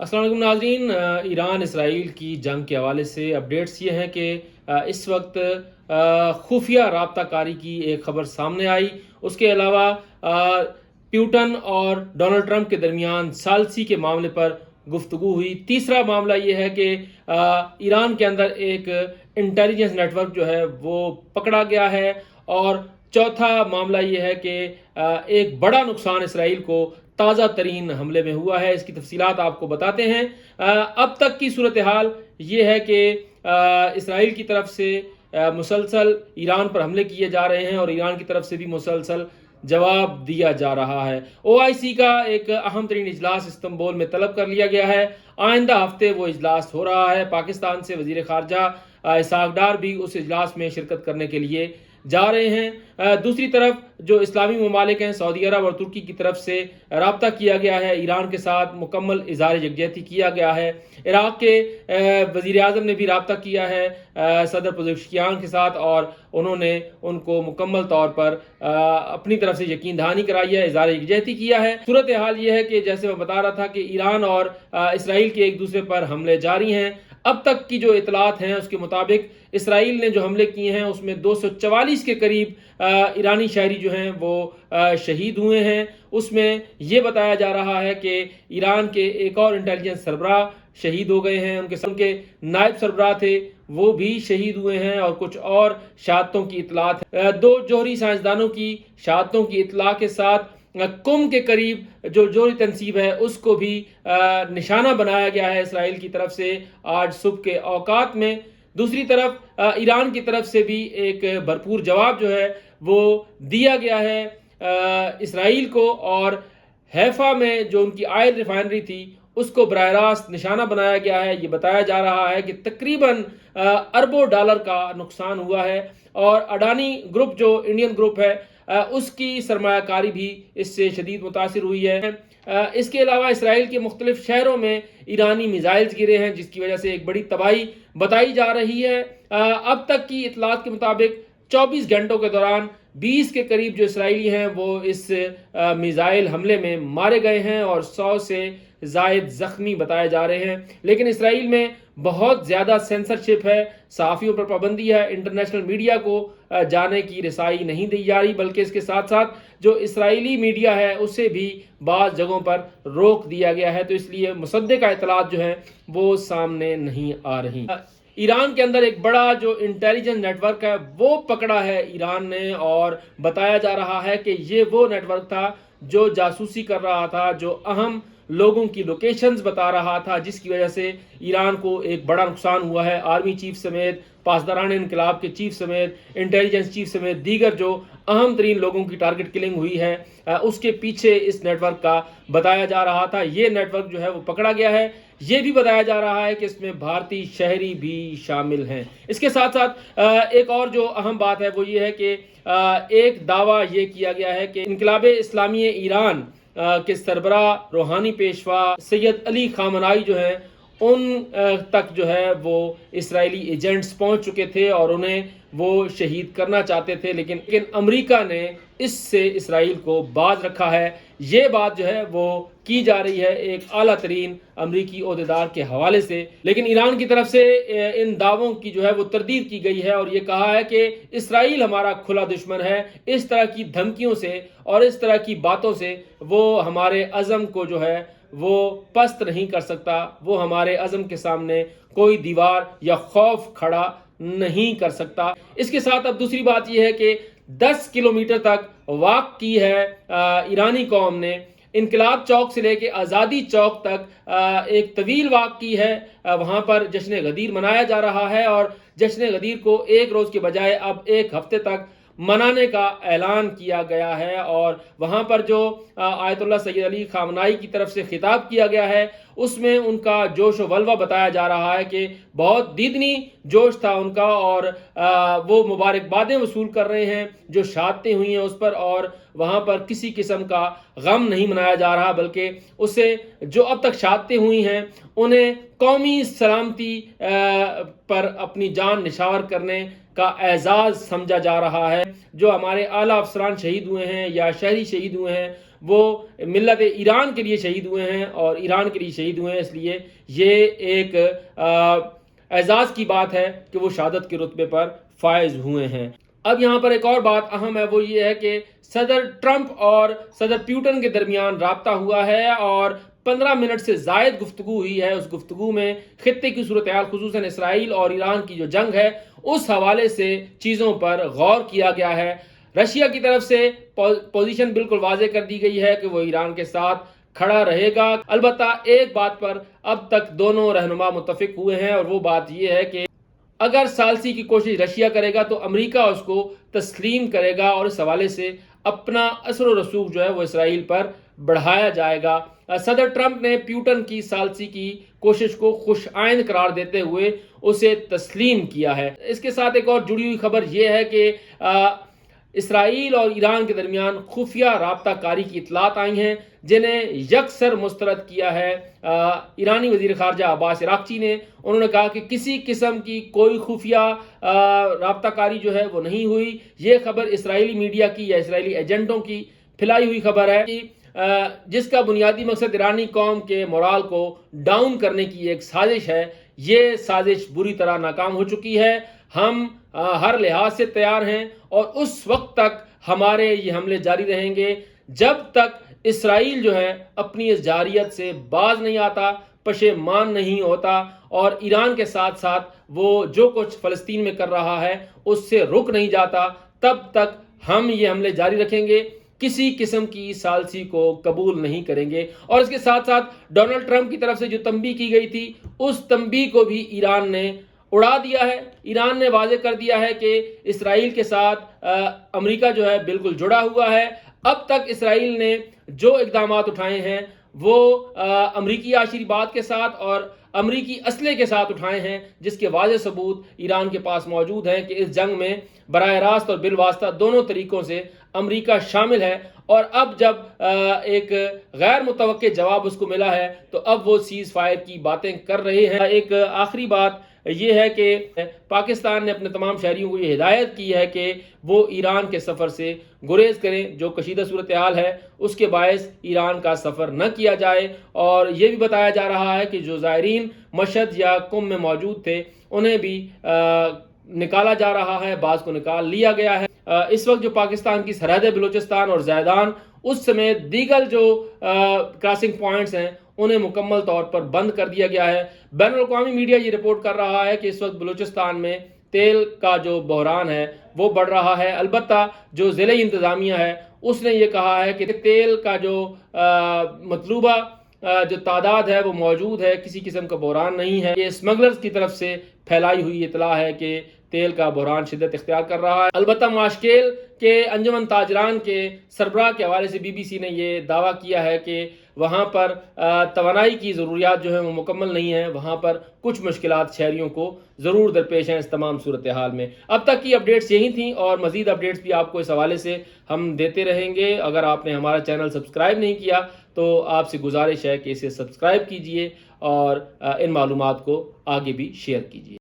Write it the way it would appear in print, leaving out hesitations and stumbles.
अस्सलाम वालेकुम नाज़रीन। ईरान इसराइल की जंग के हवाले से अपडेट्स ये हैं कि इस वक्त खुफिया राब्ता कारी की एक ख़बर सामने आई। उसके अलावा प्यूटन और डोनाल्ड ट्रंप के दरमियान सालसी के मामले पर गुफ्तगू हुई। तीसरा मामला ये है कि ईरान के अंदर एक इंटेलिजेंस नेटवर्क जो है वो पकड़ा गया है। और चौथा मामला ये है कि एक बड़ा नुकसान इसराइल को ताज़ा तरीन हमले में हुआ है। इसकी तफसीलात आपको बताते हैं। अब तक की सूरत हाल ये है कि इसराइल की तरफ से मुसलसल ईरान पर हमले किए जा रहे हैं और ईरान की तरफ से भी मुसलसल जवाब दिया जा रहा है। OIC का एक अहम तरीन इजलास इस्तंबुल में तलब कर लिया गया है। आइंदा हफ्ते वो इजलास हो रहा है। पाकिस्तान से वजीर खारजा इसहाक डार भी उस इजलास में शिरकत करने के लिए जा रहे हैं। दूसरी तरफ जो इस्लामी ममालिक हैं, सऊदी अरब और तुर्की की तरफ से राब्ता किया गया है, ईरान के साथ मुकम्मल इज़हार यकजहती किया गया है। इराक़ के वज़ीर आज़म ने भी राब्ता किया है सदर पज़ेश्कियान के साथ और उन्होंने उनको मुकम्मल तौर पर अपनी तरफ से यकीन दहानी कराई है, इज़हार यकजहती किया है। सूरत हाल ये है कि जैसे मैं बता रहा था कि ईरान और इसराइल के एक दूसरे पर हमले जारी हैं। अब तक की जो इतलात हैं उसके मुताबिक इसराइल ने जो हमले किए हैं उसमें 244 के करीब ईरानी शहरी जो हैं वो शहीद हुए हैं। उसमें ये बताया जा रहा है कि ईरान के एक और इंटेलिजेंस सरबराह शहीद हो गए हैं। उनके नायब सरबराह थे वो भी शहीद हुए हैं और कुछ और शहादतों की इतलात है। दो जोहरी साइंसदानों की शहादतों की इतला के साथ कुम के करीब जो जोहरी तनसीब है उसको भी निशाना बनाया गया है इसराइल की तरफ से आज सुबह के औकात में। दूसरी तरफ ईरान की तरफ से भी एक भरपूर जवाब जो है वो दिया गया है इसराइल को। और हैफा में जो उनकी ऑयल रिफाइनरी थी उसको बराह रास्त निशाना बनाया गया है। ये बताया जा रहा है कि तकरीबन अरबों डॉलर का नुकसान हुआ है। और अडानी ग्रुप जो इंडियन ग्रुप है उसकी सरमायाकारी भी इससे शदीद मुतासिर हुई है। इसके अलावा इसराइल के मुख्तलिफ शहरों में ईरानी मिसाइल्स गिरे हैं जिसकी वजह से एक बड़ी तबाही बताई जा रही है। अब तक की इतलात के मुताबिक 24 घंटों के दौरान 20 के करीब जो इसराइली हैं वो इस मिसाइल हमले में मारे गए हैं और 100 से जायद जख्मी बताए जा रहे हैं। लेकिन इसराइल में बहुत ज़्यादा सेंसरशिप है, सहाफ़ियों पर पाबंदी है, इंटरनेशनल मीडिया को जाने की रसाई नहीं दी जा रही, बल्कि इसके साथ साथ जो इसराइली मीडिया है उसे भी बाज़ जगहों पर रोक दिया गया है। तो इसलिए मुसद्दिक़ा इतलात जो हैं वो सामने नहीं आ रही। ईरान के अंदर एक बड़ा जो इंटेलिजेंस नेटवर्क है वो पकड़ा है ईरान ने और बताया जा रहा है कि ये वो नेटवर्क था जो जासूसी कर रहा था, जो अहम लोगों की लोकेशंस बता रहा था, जिसकी वजह से ईरान को एक बड़ा नुकसान हुआ है। आर्मी चीफ समेत, पासदारान इनकलाब के चीफ समेत, इंटेलिजेंस चीफ समेत दीगर जो अहम तरीन लोगों की टारगेट किलिंग हुई है उसके पीछे इस नेटवर्क का बताया जा रहा था। ये नेटवर्क जो है वो पकड़ा गया है। ये भी बताया जा रहा है कि इसमें भारतीय शहरी भी शामिल हैं। इसके साथ साथ एक और जो अहम बात है वो ये है कि एक दावा ये किया गया है कि इनकलाब इस्लामी ईरान के सरबराह रूहानी पेशवा सैयद अली खामनाई जो हैं उन तक जो है वो इसराइली एजेंट्स पहुंच चुके थे और उन्हें वो शहीद करना चाहते थे, लेकिन अमेरिका ने इससे इसराइल को बाज रखा है। ये बात जो है वो की जा रही है एक आला तरीन अमरीकी ओहदेदार के हवाले से। लेकिन ईरान की तरफ से इन दावों की जो है वो तरदीद की गई है और ये कहा है कि इसराइल हमारा खुला दुश्मन है। इस तरह की धमकियों से और इस तरह की बातों से वो हमारे अज़म को जो है वो पस्त नहीं कर सकता, वो हमारे अज़म के सामने कोई दीवार या खौफ खड़ा नहीं कर सकता। इसके साथ अब दूसरी बात यह है कि 10 किलोमीटर तक वाक की है ईरानी कौम ने। इनकलाब चौक से लेके आज़ादी चौक तक एक तवील वाक की है। वहाँ पर जश्न गदीर मनाया जा रहा है और जश्न गदीर को एक रोज़ के बजाय अब एक हफ्ते तक मनाने का ऐलान किया गया है। और वहाँ पर जो आयतुल्लाह सैयद अली खामनाई की तरफ से खिताब किया गया है उसमें उनका जोश व वल्वा बताया जा रहा है कि बहुत दीदनी जोश था उनका और वो मुबारकबादें वसूल कर रहे हैं जो शहादतें हुई हैं उस पर। और वहाँ पर किसी किस्म का गम नहीं मनाया जा रहा, बल्कि उसे जो अब तक शहादतें हुई हैं उन्हें कौमी सलामती पर अपनी जान निछावर करने का एजाज़ समझा जा रहा है। जो हमारे आला अफसरान शहीद हुए हैं या शहरी शहीद हुए हैं وہ ملت ایران کے لیے شہید ہوئے ہیں اور ایران کے لیے شہید ہوئے ہیں، اس لیے یہ ایک اعزاز کی بات ہے کہ وہ شہادت کے رتبے پر فائز ہوئے ہیں۔ اب یہاں پر ایک اور بات اہم ہے، وہ یہ ہے کہ صدر ٹرمپ اور صدر پیوٹن کے درمیان رابطہ ہوا ہے اور 15 منٹ سے زائد گفتگو ہوئی ہے۔ اس گفتگو میں خطے کی صورتحال، خصوصاً اسرائیل اور ایران کی جو جنگ ہے، اس حوالے سے چیزوں پر غور کیا گیا ہے۔ رشیا کی طرف سے پوزیشن بالکل واضح کر دی گئی ہے کہ وہ ایران کے ساتھ کھڑا رہے گا۔ البتہ ایک بات پر اب تک دونوں رہنما متفق ہوئے ہیں، اور وہ بات یہ ہے کہ اگر ثالثی کی کوشش رشیا کرے گا تو امریکہ اس کو تسلیم کرے گا، اور اس حوالے سے اپنا اثر و رسوخ جو ہے وہ اسرائیل پر بڑھایا جائے گا۔ صدر ٹرمپ نے پیوٹن کی ثالثی کی کوشش کو خوش آئند قرار دیتے ہوئے اسے تسلیم کیا ہے۔ اس کے ساتھ ایک اور جڑی ہوئی خبر یہ ہے کہ اسرائیل اور ایران کے درمیان خفیہ رابطہ کاری کی اطلاعات آئی ہیں، جنہیں یکسر مسترد کیا ہے ایرانی وزیر خارجہ عباس عراقچی نے۔ انہوں نے کہا کہ کسی قسم کی کوئی خفیہ رابطہ کاری جو ہے وہ نہیں ہوئی۔ یہ خبر اسرائیلی میڈیا کی یا اسرائیلی ایجنٹوں کی پھیلائی ہوئی خبر ہے، جس کا بنیادی مقصد ایرانی قوم کے مورال کو ڈاؤن کرنے کی ایک سازش ہے۔ یہ سازش بری طرح ناکام ہو چکی ہے۔ ہم ہر لحاظ سے تیار ہیں اور اس وقت تک ہمارے یہ حملے جاری رہیں گے جب تک اسرائیل جو ہے اپنی اس جارحیت سے باز نہیں آتا، پشیمان نہیں ہوتا، اور ایران کے ساتھ ساتھ وہ جو کچھ فلسطین میں کر رہا ہے اس سے رک نہیں جاتا، تب تک ہم یہ حملے جاری رکھیں گے، کسی قسم کی ثالثی کو قبول نہیں کریں گے۔ اور اس کے ساتھ ساتھ ڈونلڈ ٹرمپ کی طرف سے جو تنبیہ کی گئی تھی، اس تنبیہ کو بھی ایران نے اڑا دیا ہے۔ ایران نے واضح کر دیا ہے کہ اسرائیل کے ساتھ امریکہ جو ہے بالکل جڑا ہوا ہے۔ اب تک اسرائیل نے جو اقدامات اٹھائے ہیں وہ امریکی آشیرواد کے ساتھ اور امریکی اسلحے کے ساتھ اٹھائے ہیں، جس کے واضح ثبوت ایران کے پاس موجود ہیں کہ اس جنگ میں براہ راست اور بالواسطہ دونوں طریقوں سے امریکہ شامل ہے۔ اور اب جب ایک غیر متوقع جواب اس کو ملا ہے تو اب وہ سیز فائر کی باتیں کر رہے ہیں۔ ایک آخری بات یہ ہے کہ پاکستان نے اپنے تمام شہریوں کو یہ ہدایت کی ہے کہ وہ ایران کے سفر سے گریز کریں۔ جو کشیدہ صورتحال ہے اس کے باعث ایران کا سفر نہ کیا جائے، اور یہ بھی بتایا جا رہا ہے کہ جو زائرین مشہد یا قم میں موجود تھے انہیں بھی نکالا جا رہا ہے، بعض کو نکال لیا گیا ہے۔ اس وقت جو پاکستان کی سرحد بلوچستان اور زیدان اس سمیت دیگر جو کراسنگ پوائنٹس ہیں انہیں مکمل طور پر بند کر دیا گیا ہے۔ بین الاقوامی میڈیا یہ رپورٹ کر رہا ہے کہ اس وقت بلوچستان میں تیل کا جو بحران ہے وہ بڑھ رہا ہے۔ البتہ جو ضلعی انتظامیہ ہے اس نے یہ کہا ہے کہ تیل کا جو مطلوبہ جو تعداد ہے وہ موجود ہے، کسی قسم کا بحران نہیں ہے۔ یہ اسمگلرز کی طرف سے پھیلائی ہوئی اطلاع ہے کہ تیل کا بحران شدت اختیار کر رہا ہے۔ البتہ ماشکیل کے انجمن تاجران کے سربراہ کے حوالے سے BBC نے یہ دعویٰ کیا ہے کہ وہاں پر توانائی کی ضروریات جو ہیں وہ مکمل نہیں ہیں، وہاں پر کچھ مشکلات شہریوں کو ضرور درپیش ہیں اس تمام صورتحال میں۔ اب تک کی اپڈیٹس یہی تھیں، اور مزید اپڈیٹس بھی آپ کو اس حوالے سے ہم دیتے رہیں گے۔ اگر آپ نے ہمارا چینل سبسکرائب نہیں کیا تو آپ سے گزارش ہے کہ اسے سبسکرائب کیجئے اور ان معلومات کو آگے بھی شیئر کیجئے۔